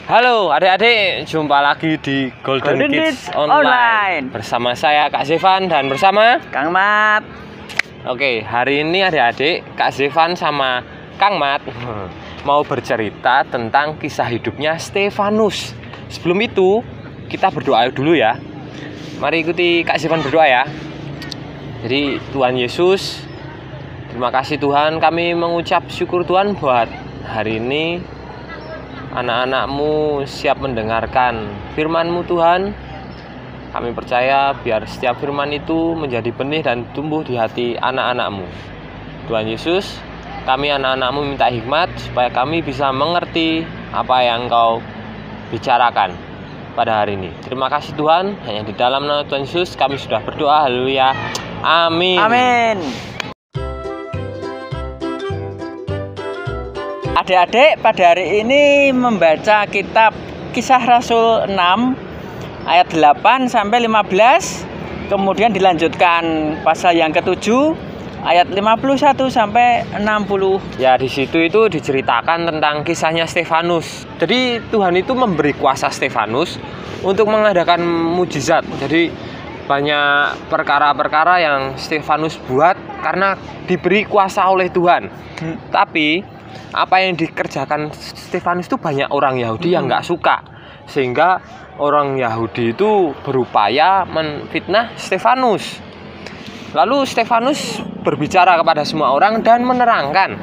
Halo adik-adik, jumpa lagi di Golden Kids Online bersama saya Kak Zevan dan bersama Kang Mat. Oke, hari ini adik-adik Kak Zevan sama Kang Mat mau bercerita tentang kisah hidupnya Stefanus. Sebelum itu kita berdoa dulu ya. Mari ikuti Kak Zevan berdoa ya. Jadi Tuhan Yesus, terima kasih Tuhan, kami mengucap syukur Tuhan buat hari ini anak-anakmu siap mendengarkan firman-Mu Tuhan. Kami percaya biar setiap firman itu menjadi benih dan tumbuh di hati anak-anakmu. Tuhan Yesus, kami anak-anakmu minta hikmat supaya kami bisa mengerti apa yang Engkau bicarakan pada hari ini. Terima kasih Tuhan, hanya di dalam nama Tuhan Yesus kami sudah berdoa. Haleluya. Amin. Amin. Adik-adik, pada hari ini membaca kitab Kisah Rasul 6 ayat 8 sampai 15. Kemudian dilanjutkan pasal yang ke-7 ayat 51 sampai 60. Ya, di situ itu diceritakan tentang kisahnya Stefanus. Jadi Tuhan itu memberi kuasa Stefanus untuk mengadakan mujizat. Jadi banyak perkara-perkara yang Stefanus buat karena diberi kuasa oleh Tuhan. Tapi apa yang dikerjakan Stefanus itu banyak orang Yahudi yang nggak suka, sehingga orang Yahudi itu berupaya menfitnah Stefanus. Lalu Stefanus berbicara kepada semua orang dan menerangkan.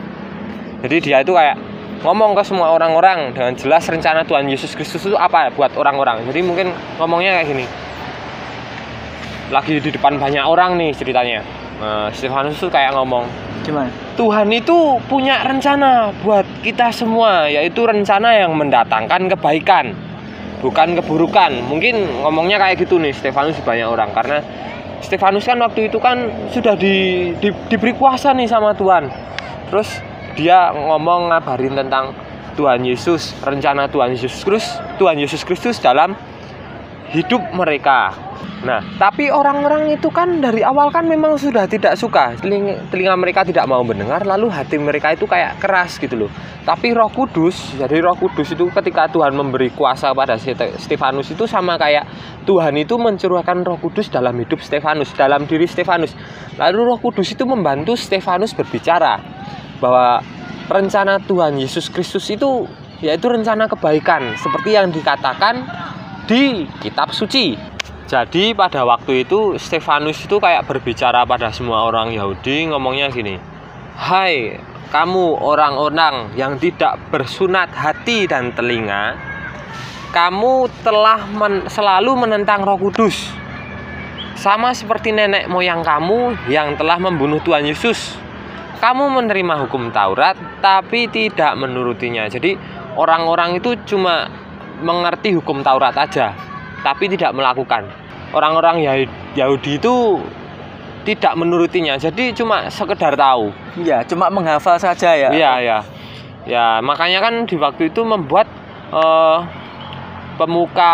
Jadi dia itu kayak ngomong ke semua orang-orang dengan jelas rencana Tuhan Yesus Kristus itu apa buat orang-orang. Jadi mungkin ngomongnya kayak gini. Lagi di depan banyak orang nih ceritanya. Stefanus tuh kayak ngomong, gimana? Tuhan itu punya rencana buat kita semua, yaitu rencana yang mendatangkan kebaikan, bukan keburukan. Mungkin ngomongnya kayak gitu nih Stefanus banyak orang, karena Stefanus kan waktu itu kan sudah diberi kuasa nih sama Tuhan. Terus dia ngomong ngabarin tentang Tuhan Yesus, rencana Tuhan Yesus Kristus dalam hidup mereka. Nah, tapi orang-orang itu kan dari awal kan memang sudah tidak suka, telinga mereka tidak mau mendengar, lalu hati mereka itu kayak keras gitu loh. Tapi Roh Kudus, jadi Roh Kudus itu ketika Tuhan memberi kuasa pada Stefanus itu sama kayak Tuhan itu mencurahkan Roh Kudus dalam hidup Stefanus, dalam diri Stefanus. Lalu Roh Kudus itu membantu Stefanus berbicara bahwa rencana Tuhan Yesus Kristus itu yaitu rencana kebaikan seperti yang dikatakan di kitab suci. Jadi pada waktu itu Stefanus itu kayak berbicara pada semua orang Yahudi, ngomongnya gini, "Hai kamu orang-orang yang tidak bersunat hati dan telinga, kamu telah selalu menentang Roh Kudus, sama seperti nenek moyang kamu yang telah membunuh Tuhan Yesus. Kamu menerima hukum Taurat tapi tidak menurutinya." Jadi orang-orang itu cuma mengerti hukum Taurat aja, tapi tidak melakukan. Orang-orang Yahudi itu tidak menurutinya, jadi cuma sekedar tahu. Iya, cuma menghafal saja ya. Iya, ya. Ya, makanya kan di waktu itu membuat pemuka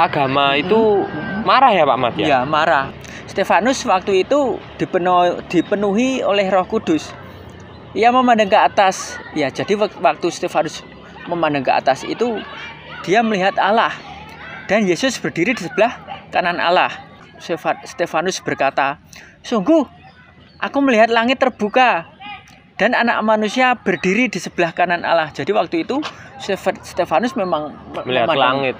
agama itu marah ya Pak Mat ya? Iya, marah. Stefanus waktu itu dipenuhi oleh Roh Kudus. Ia memandang ke atas. Ya, jadi waktu Stefanus memandang ke atas itu dia melihat Allah dan Yesus berdiri di sebelah kanan Allah. Stefanus berkata, "Sungguh aku melihat langit terbuka dan anak manusia berdiri di sebelah kanan Allah." Jadi waktu itu Stefanus memang melihat langit,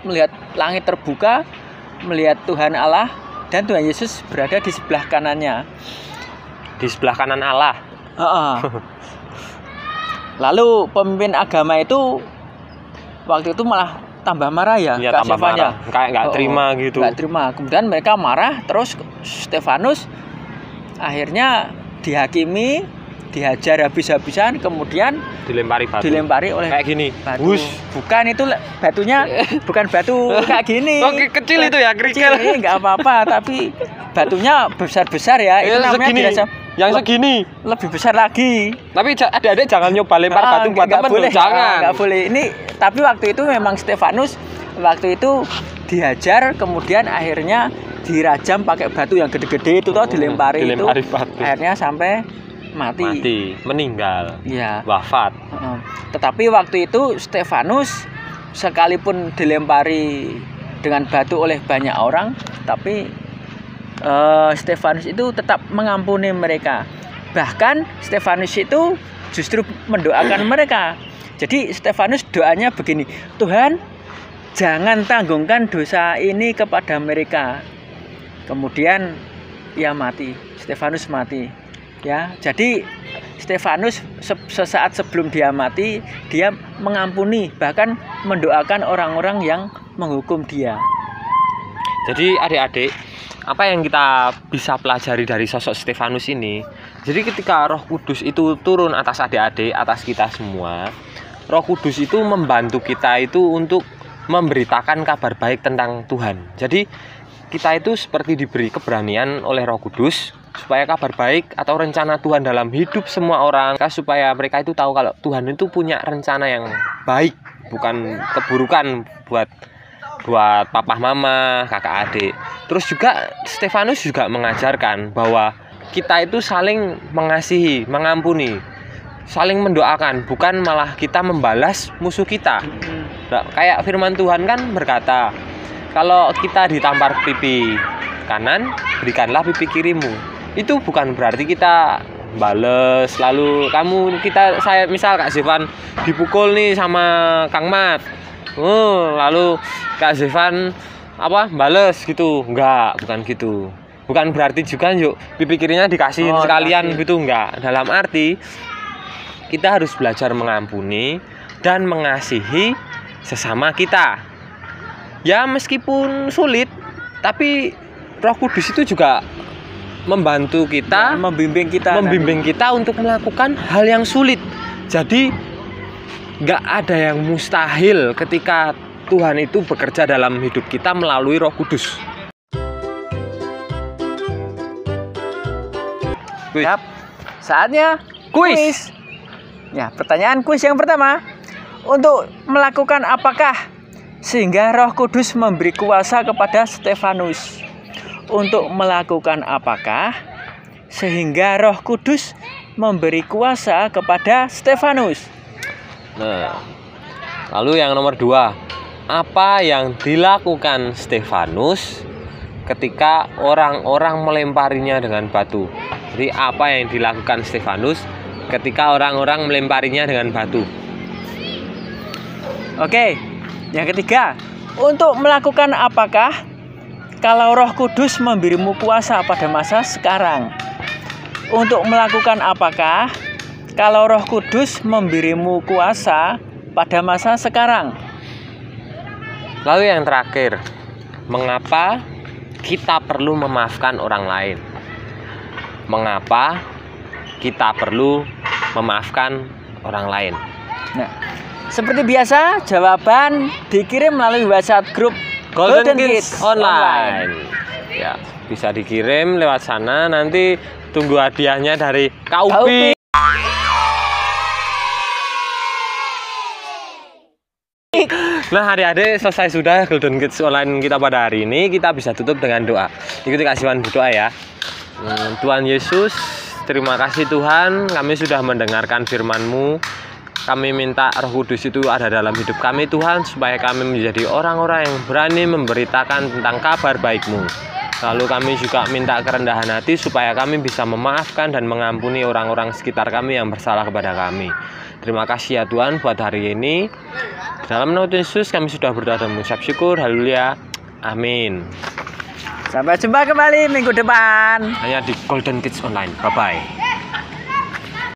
melihat langit terbuka, melihat Tuhan Allah dan Tuhan Yesus berada di sebelah kanannya. Di sebelah kanan Allah. Lalu pemimpin agama itu waktu itu malah tambah marah ya, tambah marah. Kayak nggak terima gitu. Nggak terima. Kemudian mereka marah, terus Stefanus akhirnya dihakimi, dihajar habis-habisan, kemudian dilempari oleh kayak gini. Batu. Bukan itu batunya, bukan batu kayak gini. Oke, kecil itu ya, kerikil. Ini nggak apa-apa, tapi batunya besar-besar ya. Itu namanya dirasa yang segini. Lebih besar lagi. Tapi adik-adik jangan nyoba lempar batu buat teman. Jangan. Nggak boleh. Ini tapi waktu itu memang Stefanus waktu itu dihajar, kemudian akhirnya dirajam pakai batu yang gede-gede itu dilempari batu. Akhirnya sampai mati, meninggal, ya, wafat. Tetapi waktu itu Stefanus sekalipun dilempari dengan batu oleh banyak orang, tapi Stefanus itu tetap mengampuni mereka. Bahkan Stefanus itu justru mendoakan mereka. Jadi Stefanus doanya begini, "Tuhan, jangan tanggungkan dosa ini kepada mereka." Kemudian ia mati, Stefanus mati. Ya, jadi Stefanus sesaat sebelum dia mati, dia mengampuni, bahkan mendoakan orang-orang yang menghukum dia. Jadi adik-adik, apa yang kita bisa pelajari dari sosok Stefanus ini? Jadi ketika Roh Kudus itu turun atas adik-adik, atas kita semua, Roh Kudus itu membantu kita itu untuk memberitakan kabar baik tentang Tuhan. Jadi kita itu seperti diberi keberanian oleh Roh Kudus supaya kabar baik atau rencana Tuhan dalam hidup semua orang, supaya mereka itu tahu kalau Tuhan itu punya rencana yang baik, bukan keburukan buat papa mama, kakak adik. Terus juga Stefanus juga mengajarkan bahwa kita itu saling mengasihi, mengampuni, saling mendoakan, bukan malah kita membalas musuh kita. Nah, kayak firman Tuhan kan berkata, kalau kita ditampar pipi kanan, berikanlah pipi kirimu. Itu bukan berarti kita bales, lalu saya misal Kak Zevan dipukul nih sama Kang Mat, lalu Kak Zevan bales gitu. Enggak, bukan gitu. Bukan berarti juga yuk pipi kirinya dikasihin sekalian gitu, enggak. Dalam arti kita harus belajar mengampuni dan mengasihi sesama kita. Ya meskipun sulit, tapi Roh Kudus itu juga membantu kita, membimbing kita untuk melakukan hal yang sulit. Jadi nggak ada yang mustahil ketika Tuhan itu bekerja dalam hidup kita melalui Roh Kudus. Yap, saatnya kuis. Ya, pertanyaan kuis yang pertama, untuk melakukan apakah sehingga Roh Kudus memberi kuasa kepada Stefanus? Untuk melakukan apakah sehingga Roh Kudus memberi kuasa kepada Stefanus? Nah, lalu yang nomor 2, apa yang dilakukan Stefanus ketika orang-orang melemparinya dengan batu? Jadi apa yang dilakukan Stefanus ketika orang-orang melemparinya dengan batu? Oke, yang ketiga, untuk melakukan apakah kalau Roh Kudus memberimu kuasa pada masa sekarang. Untuk melakukan apakah kalau Roh Kudus memberimu kuasa pada masa sekarang? Lalu yang terakhir, mengapa kita perlu memaafkan orang lain? Mengapa kita perlu memaafkan orang lain? Nah, seperti biasa, jawaban dikirim melalui WhatsApp grup Golden Kids Online. Ya, bisa dikirim lewat sana. Nanti tunggu hadiahnya dari KUP. Nah, adik-adik, selesai sudah Golden Kids Online kita pada hari ini. Kita bisa tutup dengan doa. Ikuti kasihan berdoa ya. Tuhan Yesus, terima kasih Tuhan, kami sudah mendengarkan firman-Mu. Kami minta Roh Kudus itu ada dalam hidup kami Tuhan, supaya kami menjadi orang-orang yang berani memberitakan tentang kabar baik-Mu. Lalu kami juga minta kerendahan hati supaya kami bisa memaafkan dan mengampuni orang-orang sekitar kami yang bersalah kepada kami. Terima kasih ya Tuhan buat hari ini. Dalam nama Tuhan Yesus kami sudah berdoa dan mengucap syukur. Haleluya. Amin. Sampai jumpa kembali minggu depan Hanya di Golden Kids Online. Bye-bye.